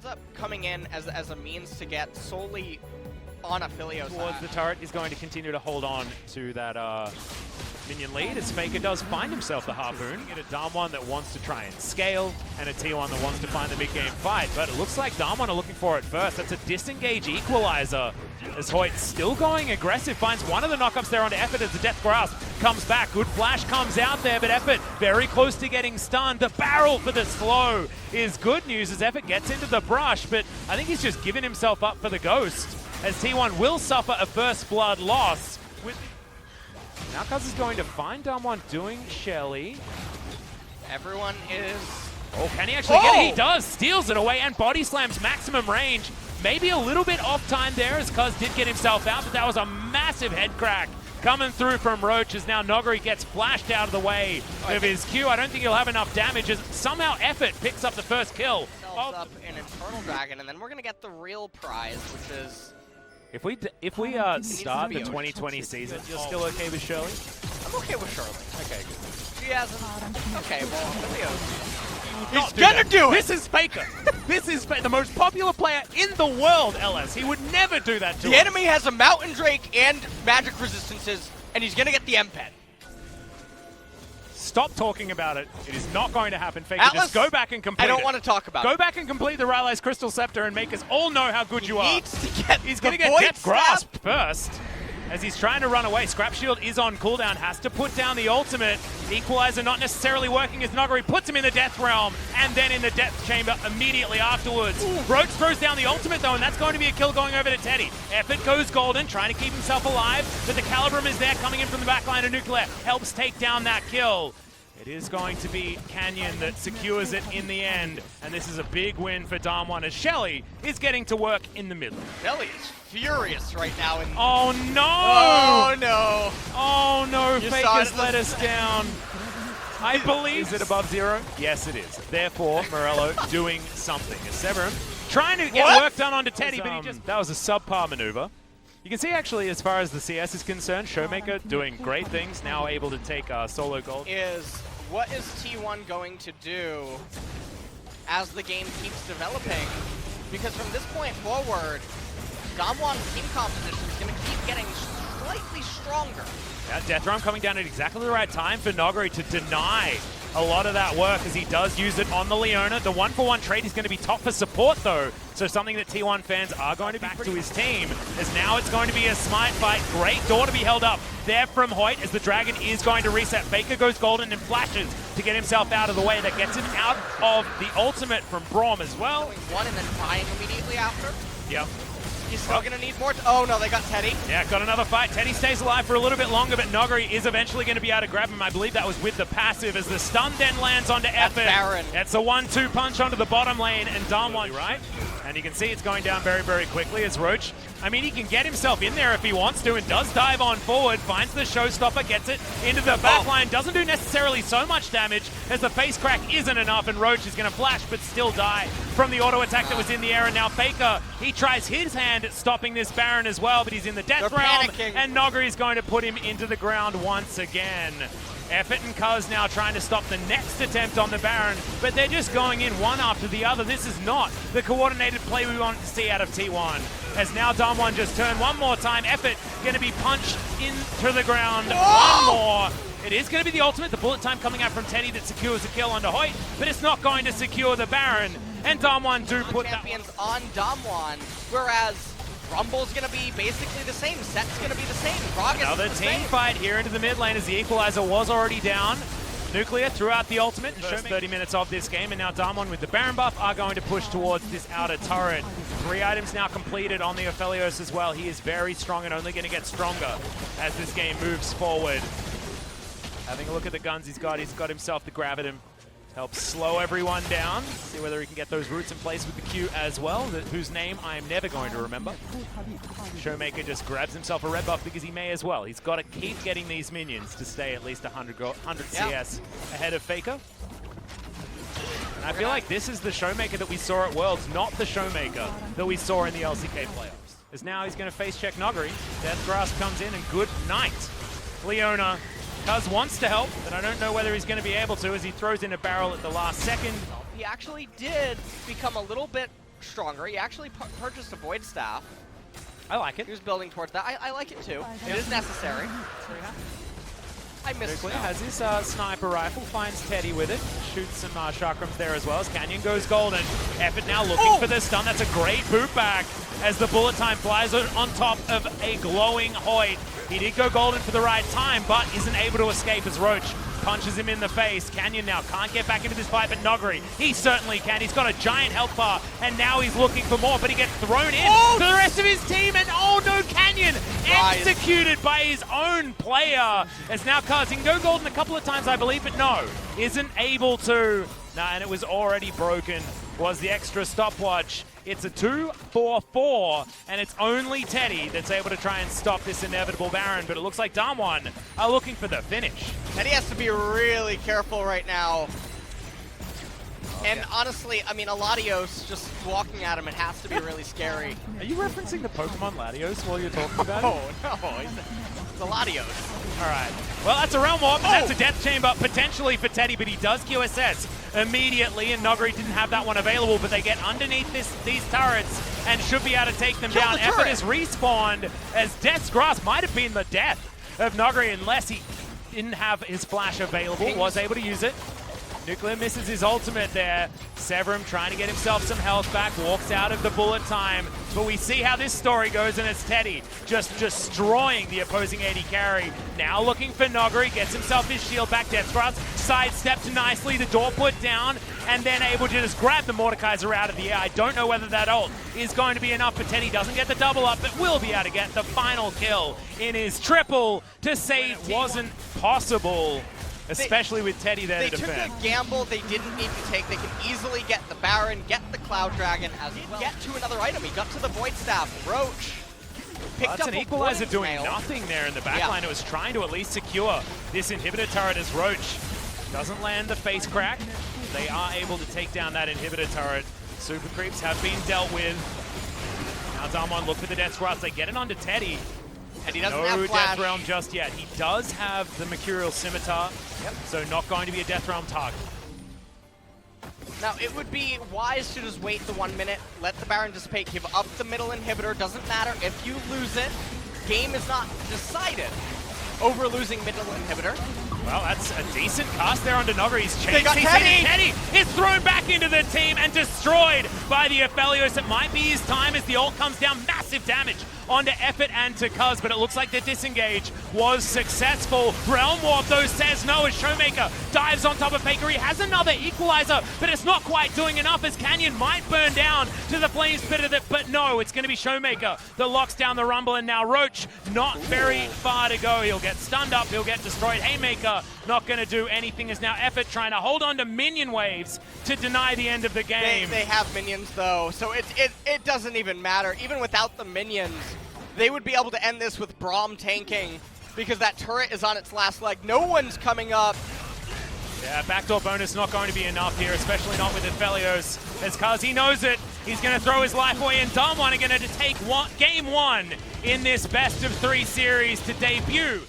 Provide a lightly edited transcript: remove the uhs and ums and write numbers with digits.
up coming in as a means to get solely on Affilio's towards the turret is going to continue to hold on to that minion lead as Faker does find himself the Harpoon. Get a Damwon that wants to try and scale and a T1 that wants to find the mid-game fight, but it looks like Damwon are looking for it first. That's a disengage equalizer as Hoyt still going aggressive, finds one of the knockups there onto Effort as the Death Grasp comes back. Good flash comes out there, but Effort very close to getting stunned. The barrel for the slow is good news as Effort gets into the brush, but I think he's just given himself up for the ghost as T1 will suffer a first blood loss. Now Cuz is going to find Damwon doing Shelly. Everyone is... Oh, can he actually get it? He does! Steals it away and body slams maximum range. Maybe a little bit off time there as Cuz did get himself out, but that was a massive head crack coming through from Roach as now Noguri gets flashed out of the way of his Q. I don't think he'll have enough damage as somehow Effort picks up the first kill. Up an Infernal Dragon, and then we're going to get the real prize, which is... If we start the 2020 season, you're still okay with Shirley? I'm okay with Shirley. Okay, good. She hasn't... Okay, well, He's gonna do it! This is Faker. This is the most popular player in the world, LS. He would never do that to The enemy has a Mountain Drake and magic resistances, and he's gonna get the M-Pen. Stop talking about it. It is not going to happen. Faker, Atlas, just go back and complete it. I don't want to talk about it. Go back and complete the Rylai's Crystal Scepter and make us all know how good you are. Needs to get He's going to get Death Grasp first as he's trying to run away. Scrap Shield is on cooldown, has to put down the ultimate. Equalizer not necessarily working as Noguri puts him in the Death Realm and then in the Death Chamber immediately afterwards. Roach throws down the ultimate though, and that's going to be a kill going over to Teddy. Effort goes golden, trying to keep himself alive, but the Calibrum is there coming in from the backline of Nuclear. Helps take down that kill. It is going to be Canyon that secures it in the end, and this is a big win for Damwon as Shelly is getting to work in the middle. Shelly is furious right now. Oh no! Oh no! Oh no, Faker's let us down. I believe... Is it above zero? Yes, it is. Therefore, Morello doing something. As Severin trying to get work done onto Teddy, but he just... That was a subpar maneuver. You can see actually, as far as the CS is concerned, Showmaker doing great things, now able to take solo gold. What is T1 going to do as the game keeps developing? Because from this point forward, Damwon's team composition is going to keep getting slightly stronger. Yeah, Death Realm coming down at exactly the right time for Noguri to deny a lot of that work as he does use it on the Leona. The 1-for-1 trade is going to be top for support though, so something that T1 fans are going to be back to his team, as now it's going to be a smite fight. Great door to be held up there from Hoyt as the Dragon is going to reset. Faker goes golden and flashes to get himself out of the way. That gets him out of the ultimate from Braum as well. One and then dying immediately after. Yep. He's still going to need more. Oh no, they got Teddy. Yeah, got another fight. Teddy stays alive for a little bit longer, but Noguri is eventually going to be able to grab him. I believe that was with the passive as the stun then lands onto Effort. Baron. That's a 1-2 punch onto the bottom lane, and Damwon, right? And you can see it's going down very, very quickly as Roach, I mean, he can get himself in there if he wants to and does dive on forward, finds the showstopper, gets it into the backline, doesn't do necessarily so much damage as the face crack isn't enough, and Roach is going to flash but still die from the auto attack that was in the air. And now Faker, he tries his hand at stopping this Baron as well, but he's in the Death Realm, and Noguri is going to put him into the ground once again. Effort and Cuz now trying to stop the next attempt on the Baron, but they're just going in one after the other. This is not the coordinated play we want to see out of T1. As now Damwon just turned one more time. Effort going to be punched into the ground. One more. It is going to be the ultimate. The bullet time coming out from Teddy that secures a kill onto Hoyt, but it's not going to secure the Baron. And Damwon do put champions on Damwon, whereas Rumble's going to be basically the same. Set's going to be the same. Another team fight here into the mid lane as the equalizer was already down. Nuclear throughout the ultimate. First 30 minutes of this game, and now Damwon with the Baron buff are going to push towards this outer turret. 3 items now completed on the Aphelios as well. He is very strong and only going to get stronger as this game moves forward. Having a look at the guns he's got himself the Graviton. Helps slow everyone down. See whether he can get those roots in place with the Q as well, whose name I am never going to remember. Showmaker just grabs himself a red buff because he may as well. He's got to keep getting these minions to stay at least 100 CS ahead of Faker. And I feel like this is the Showmaker that we saw at Worlds, not the Showmaker that we saw in the LCK playoffs. As now he's going to face check Noguri. Death Grasp comes in and good night. Leona. Cuz wants to help, but I don't know whether he's going to be able to as he throws in a barrel at the last second. He actually did become a little bit stronger. He actually purchased a Void Staff. I like it. He was building towards that. I like it too. It is necessary. I missed Nuclear has his sniper rifle, finds Teddy with it, shoots some chakrams there as well as Canyon goes golden. Effort now looking for the stun. That's a great boot back as the bullet time flies on top of a glowing Hoyt. He did go golden for the right time, but isn't able to escape as Roach punches him in the face. Canyon now can't get back into this fight, but Nogri, he certainly can. He's got a giant health bar, and now he's looking for more, but he gets thrown in to the rest of his team, and oh no, Canyon executed by his own player. As now Cuz, he can go golden a couple of times, I believe, but no, isn't able to. Nah, and it was already broken, was the extra stopwatch. It's a 2-4-4, and it's only Teddy that's able to try and stop this inevitable Baron, but it looks like Damwon are looking for the finish. Teddy has to be really careful right now. And honestly, I mean, Latios just walking at him, it has to be really scary. Are you referencing the Pokemon Latios while you're talking about it? No, it's the Latios. All right. Well, that's a Realm Warp, and that's a Death Chamber potentially for Teddy, but he does QSS immediately, and Nogri didn't have that one available, but they get underneath these turrets and should be able to take them down. Effort is respawned as Death's Grasp might have been the death of Nogri unless he didn't have his flash available, was able to use it. Nuclear misses his ultimate there. Severum trying to get himself some health back, walks out of the bullet time. But we see how this story goes, and it's Teddy just destroying the opposing AD carry. Now looking for Nogri, gets himself his shield back. Death's Grasp sidestepped nicely, the door put down, and then able to just grab the Mordekaiser out of the air. I don't know whether that ult is going to be enough, but Teddy doesn't get the double up, but will be able to get the final kill in his triple to say it wasn't possible. Especially with Teddy there to defend. They took a gamble they didn't need to take. They could easily get the Baron, get the Cloud Dragon, as well. Get to another item. He got to the Void Staff. Roach picked up that's an equalizer doing mail. nothing there in the backline. It was trying to at least secure this inhibitor turret as Roach doesn't land the face crack. They are able to take down that inhibitor turret. Super creeps have been dealt with. Now Damwon look for the Death Grasp. They get it onto Teddy. And he doesn't no have flash. Death Realm just yet. He does have the Mercurial Scimitar, so not going to be a Death Realm target. Now, it would be wise to just wait the 1 minute, let the Baron dissipate, give up the middle inhibitor. Doesn't matter if you lose it. Game is not decided over losing middle inhibitor. Well, that's a decent cast there onto Nogri. He's changed. They got Teddy! Teddy is thrown back into the team and destroyed by the Aphelios. It might be his time as the ult comes down. Massive damage onto Effort and to Cuz, but it looks like the disengage was successful. Realm Warp, though, says no as Showmaker dives on top of Faker. He has another equalizer, but it's not quite doing enough as Canyon might burn down to the flames pit of it, but no, it's going to be Showmaker that locks down the Rumble, and now Roach not very far to go. He'll get stunned up, he'll get destroyed. Haymaker not going to do anything as now Effort trying to hold on to minion waves to deny the end of the game. They have minions, though, so it doesn't even matter. Even without the minions, they would be able to end this with Braum tanking because that turret is on its last leg. No one's coming up. Yeah, backdoor bonus not going to be enough here, especially not with Aphelios, as Cuz, he knows it. He's going to throw his life away, and Damwon are going to take game one in this best of 3 series to debut